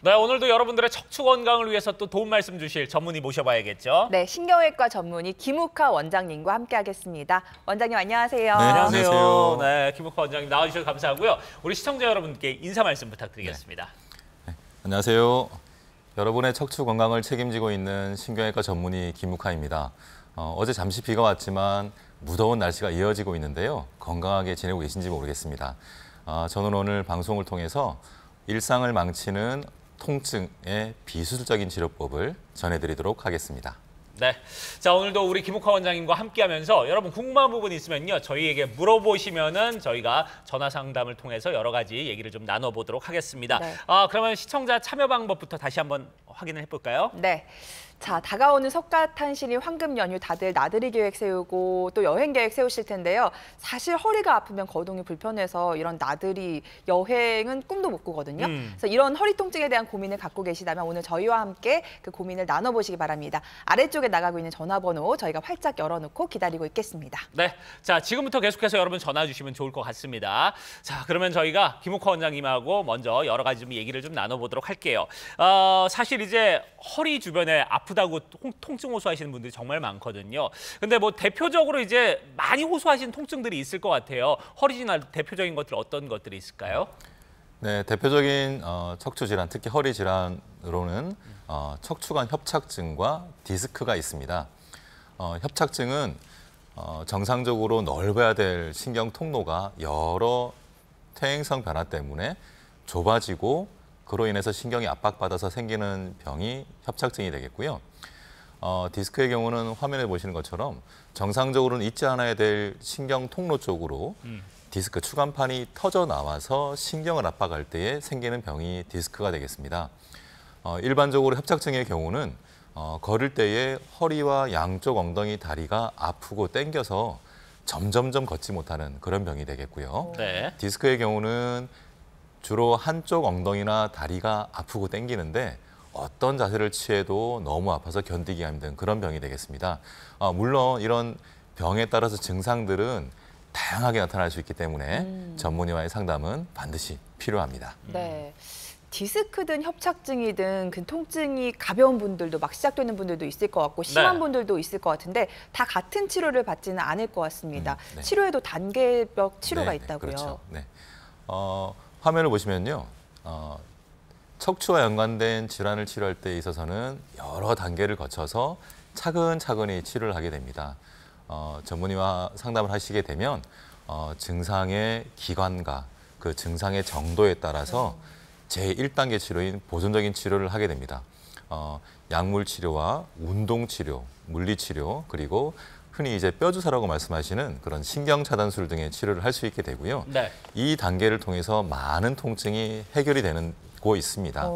네, 오늘도 여러분들의 척추 건강을 위해서 또 도움 말씀 주실 전문의 모셔봐야겠죠. 네, 신경외과 전문의 김욱하 원장님과 함께하겠습니다. 원장님 안녕하세요. 네, 안녕하세요. 네, 김욱하 원장님 나와주셔서 감사하고요. 우리 시청자 여러분께 인사 말씀 부탁드리겠습니다. 네. 안녕하세요. 여러분의 척추 건강을 책임지고 있는 신경외과 전문의 김욱하입니다. 어제 잠시 비가 왔지만 무더운 날씨가 이어지고 있는데요. 건강하게 지내고 계신지 모르겠습니다. 저는 오늘 방송을 통해서 일상을 망치는 통증의 비수술적인 치료법을 전해드리도록 하겠습니다. 네, 자 오늘도 우리 김욱하 원장님과 함께하면서 여러분 궁금한 부분이 있으면요 저희에게 물어보시면은 저희가 전화 상담을 통해서 여러 가지 얘기를 좀 나눠보도록 하겠습니다. 네. 그러면 시청자 참여 방법부터 다시 한번 확인을 해볼까요? 네. 자, 다가오는 석가탄신일 황금 연휴 다들 나들이 계획 세우고 또 여행 계획 세우실 텐데요. 사실 허리가 아프면 거동이 불편해서 이런 나들이 여행은 꿈도 못 꾸거든요. 그래서 이런 허리 통증에 대한 고민을 갖고 계시다면 오늘 저희와 함께 그 고민을 나눠보시기 바랍니다. 아래쪽에 나가고 있는 전화번호 저희가 활짝 열어놓고 기다리고 있겠습니다. 네, 자 지금부터 계속해서 여러분 전화 주시면 좋을 것 같습니다. 자 그러면 저희가 김욱하 원장님하고 먼저 여러 가지 좀 얘기를 좀 나눠보도록 할게요. 사실 이제 허리 주변에 아프다고 통증 호소하시는 분들이 정말 많거든요. 근데 뭐 대표적으로 이제 많이 호소하시는 통증들이 있을 것 같아요. 허리 질환 대표적인 것들 어떤 것들이 있을까요? 네, 대표적인 척추 질환, 특히 허리 질환으로는 척추관 협착증과 디스크가 있습니다. 협착증은 정상적으로 넓어야 될 신경 통로가 여러 퇴행성 변화 때문에 좁아지고 그로 인해서 신경이 압박받아서 생기는 병이 협착증이 되겠고요. 디스크의 경우는 화면에 보시는 것처럼 정상적으로는 있지 않아야 될 신경 통로 쪽으로 디스크 추간판이 터져 나와서 신경을 압박할 때에 생기는 병이 디스크가 되겠습니다. 일반적으로 협착증의 경우는 걸을 때에 허리와 양쪽 엉덩이 다리가 아프고 땡겨서 점점점 걷지 못하는 그런 병이 되겠고요. 네. 디스크의 경우는 주로 한쪽 엉덩이나 다리가 아프고 땡기는데 어떤 자세를 취해도 너무 아파서 견디기 힘든 그런 병이 되겠습니다. 물론 이런 병에 따라서 증상들은 다양하게 나타날 수 있기 때문에 전문의와의 상담은 반드시 필요합니다. 네. 디스크든 협착증이든 그 통증이 가벼운 분들도 막 시작되는 분들도 있을 것 같고 심한 분들도 있을 것 같은데 다 같은 치료를 받지는 않을 것 같습니다. 네. 치료에도 단계별 치료가 있다고요. 그렇죠. 네. 화면을 보시면요. 척추와 연관된 질환을 치료할 때 있어서는 여러 단계를 거쳐서 차근차근히 치료를 하게 됩니다. 전문의와 상담을 하시게 되면 증상의 기관과 그 증상의 정도에 따라서 제1단계 치료인 보존적인 치료를 하게 됩니다. 약물 치료와 운동 치료, 물리 치료, 그리고 흔히 이제 뼈주사라고 말씀하시는 그런 신경차단술 등의 치료를 할 수 있게 되고요. 네. 이 단계를 통해서 많은 통증이 해결이 되고 있습니다.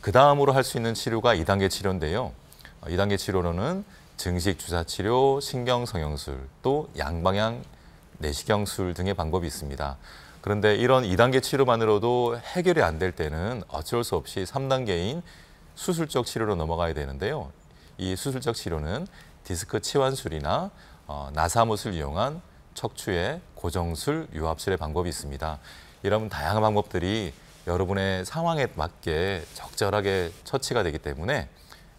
그 다음으로 할 수 있는 치료가 2단계 치료인데요. 2단계 치료로는 증식 주사 치료, 신경성형술, 또 양방향 내시경술 등의 방법이 있습니다. 그런데 이런 2단계 치료만으로도 해결이 안 될 때는 어쩔 수 없이 3단계인 수술적 치료로 넘어가야 되는데요. 이 수술적 치료는 디스크 치환술이나 나사못을 이용한 척추의 고정술, 유압술의 방법이 있습니다. 이런 다양한 방법들이 여러분의 상황에 맞게 적절하게 처치가 되기 때문에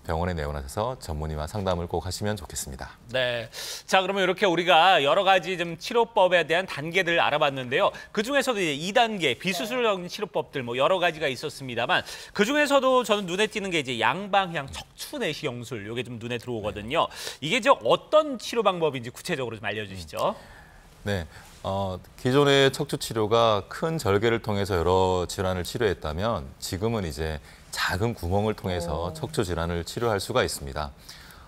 병원에 내원하셔서 전문의와 상담을 꼭 하시면 좋겠습니다. 네. 자, 그러면 이렇게 우리가 여러 가지 좀 치료법에 대한 단계들을 알아봤는데요. 그중에서도 이제 2단계 비수술적인 치료법들 뭐 여러 가지가 있었습니다만 그중에서도 저는 눈에 띄는 게 이제 양방향 척추 내시경술 이게 좀 눈에 들어오거든요. 이게 저 어떤 치료 방법인지 구체적으로 좀 알려주시죠. 네. 기존의 척추 치료가 큰 절개를 통해서 여러 질환을 치료했다면 지금은 이제 작은 구멍을 통해서 척추 질환을 치료할 수가 있습니다.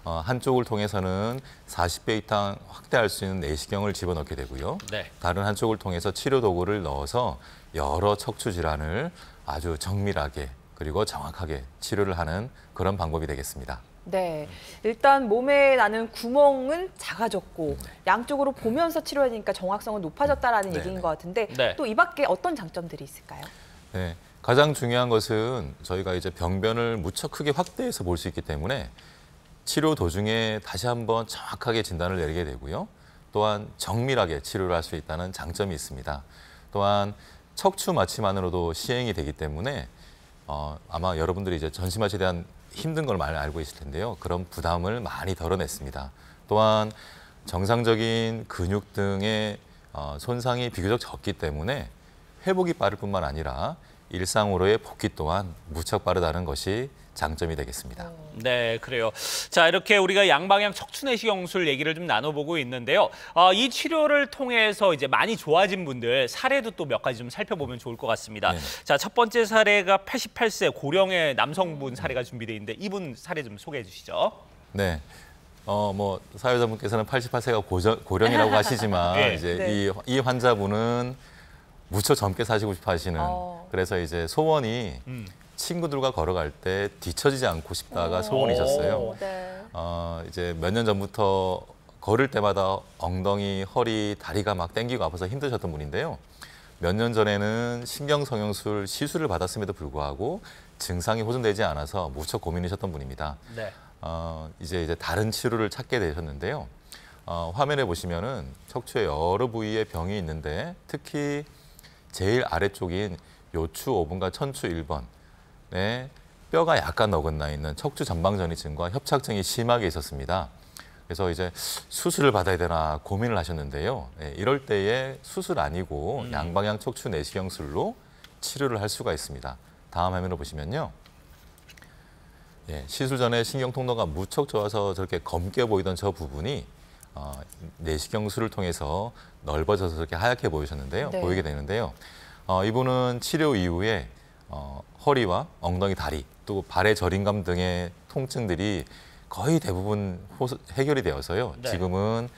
한쪽을 통해서는 40배 이상 확대할 수 있는 내시경을 집어넣게 되고요. 네. 다른 한쪽을 통해서 치료 도구를 넣어서 여러 척추 질환을 아주 정밀하게 그리고 정확하게 치료를 하는 그런 방법이 되겠습니다. 네, 일단 몸에 나는 구멍은 작아졌고 양쪽으로 보면서 치료하니까 정확성은 높아졌다라는 얘기인 것 같은데 또 이 밖에 어떤 장점들이 있을까요? 네, 가장 중요한 것은 저희가 이제 병변을 무척 크게 확대해서 볼 수 있기 때문에 치료 도중에 다시 한번 정확하게 진단을 내리게 되고요. 또한 정밀하게 치료를 할 수 있다는 장점이 있습니다. 또한 척추 마취만으로도 시행이 되기 때문에 아마 여러분들이 이제 전신마취에 대한 힘든 걸 많이 알고 있을 텐데요. 그런 부담을 많이 덜어냈습니다. 또한 정상적인 근육 등의 손상이 비교적 적기 때문에 회복이 빠를 뿐만 아니라 일상으로의 복귀 또한 무척 빠르다는 것이 장점이 되겠습니다. 네, 그래요. 자, 이렇게 우리가 양방향 척추내시경술 얘기를 좀 나눠보고 있는데요. 이 치료를 통해서 이제 많이 좋아진 분들 사례도 또 몇 가지 좀 살펴보면 좋을 것 같습니다. 네. 자, 첫 번째 사례가 88세 고령의 남성분 사례가 준비되어 있는데 이분 사례 좀 소개해 주시죠. 네. 뭐 사회자분께서는 88세가 고령이라고 하시지만 네. 이제 네. 이 환자분은 무척 젊게 사시고 싶어 하시는 그래서 이제 소원이 친구들과 걸어갈 때 뒤처지지 않고 싶다가 소원이셨어요. 네. 이제 몇 년 전부터 걸을 때마다 엉덩이, 허리, 다리가 막 땡기고 아파서 힘드셨던 분인데요. 몇 년 전에는 신경성형술 시술을 받았음에도 불구하고 증상이 호전되지 않아서 무척 고민이셨던 분입니다. 네. 이제 다른 치료를 찾게 되셨는데요. 화면에 보시면은 척추의 여러 부위에 병이 있는데 특히 제일 아래쪽인 요추 5번과 천추 1번에 뼈가 약간 어긋나 있는 척추 전방전이증과 협착증이 심하게 있었습니다. 그래서 이제 수술을 받아야 되나 고민을 하셨는데요. 이럴 때에 수술 아니고 양방향 척추 내시경술로 치료를 할 수가 있습니다. 다음 화면을 보시면요. 시술 전에 신경 통로가 무척 좋아서 저렇게 검게 보이던 저 부분이 내시경술을 통해서 넓어져서 저렇게 하얗게 보이셨는데요. 네. 보이게 되는데요. 이분은 치료 이후에 허리와 엉덩이, 다리, 또 발의 저림감 등의 통증들이 거의 대부분 해결이 되어서요. 네. 지금은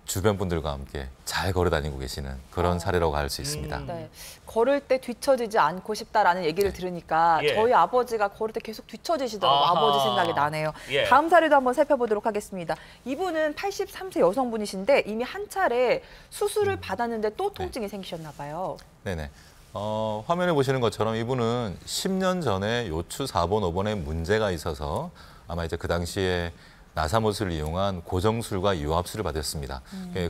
주변 분들과 함께 잘 걸어 다니고 계시는 그런 사례라고 할 수 있습니다. 네. 걸을 때 뒤처지지 않고 싶다라는 얘기를 들으니까 예. 저희 아버지가 걸을 때 계속 뒤처지시더라고요. 아하. 아버지 생각이 나네요. 예. 다음 사례도 한번 살펴보도록 하겠습니다. 이분은 83세 여성분이신데 이미 한 차례 수술을 받았는데 또 통증이 생기셨나 봐요. 네네. 화면에 보시는 것처럼 이분은 10년 전에 요추 4번, 5번에 문제가 있어서 아마 이제 그 당시에 나사못을 이용한 고정술과 유압술을 받았습니다.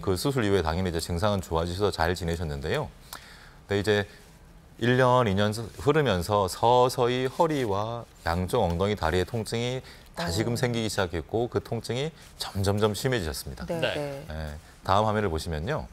그 수술 이후에 당연히 이제 증상은 좋아지셔서 잘 지내셨는데요. 근데 이제 1년, 2년 흐르면서 서서히 허리와 양쪽 엉덩이, 다리의 통증이 다시금 생기기 시작했고 그 통증이 점점점 심해지셨습니다. 네. 네. 네. 다음 화면을 보시면요.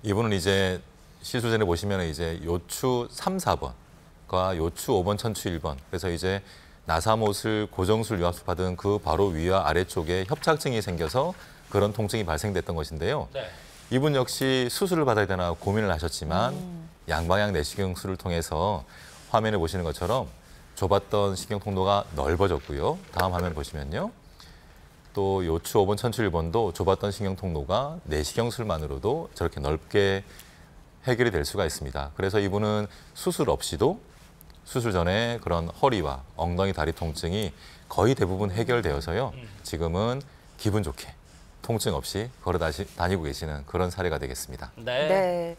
이분은 이제 시술 전에 보시면 이제 요추 3, 4번과 요추 5번, 천추 1번. 그래서 이제 나사못을 고정술 유압술 받은 그 바로 위와 아래쪽에 협착증이 생겨서 그런 통증이 발생됐던 것인데요. 네. 이분 역시 수술을 받아야 되나 고민을 하셨지만 양방향 내시경술을 통해서 화면에 보시는 것처럼 좁았던 신경 통로가 넓어졌고요. 다음 화면 보시면요. 또 요추 5번, 천추 1번도 좁았던 신경 통로가 내시경술만으로도 저렇게 넓게 해결이 될 수가 있습니다. 그래서 이분은 수술 없이도 수술 전에 그런 허리와 엉덩이, 다리 통증이 거의 대부분 해결되어서요. 지금은 기분 좋게 통증 없이 걸어 다니고 계시는 그런 사례가 되겠습니다. 네. 네.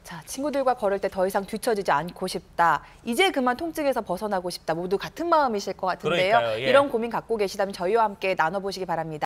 자, 친구들과 걸을 때 더 이상 뒤처지지 않고 싶다. 이제 그만 통증에서 벗어나고 싶다. 모두 같은 마음이실 것 같은데요. 그러니까요, 예. 이런 고민 갖고 계시다면 저희와 함께 나눠보시기 바랍니다.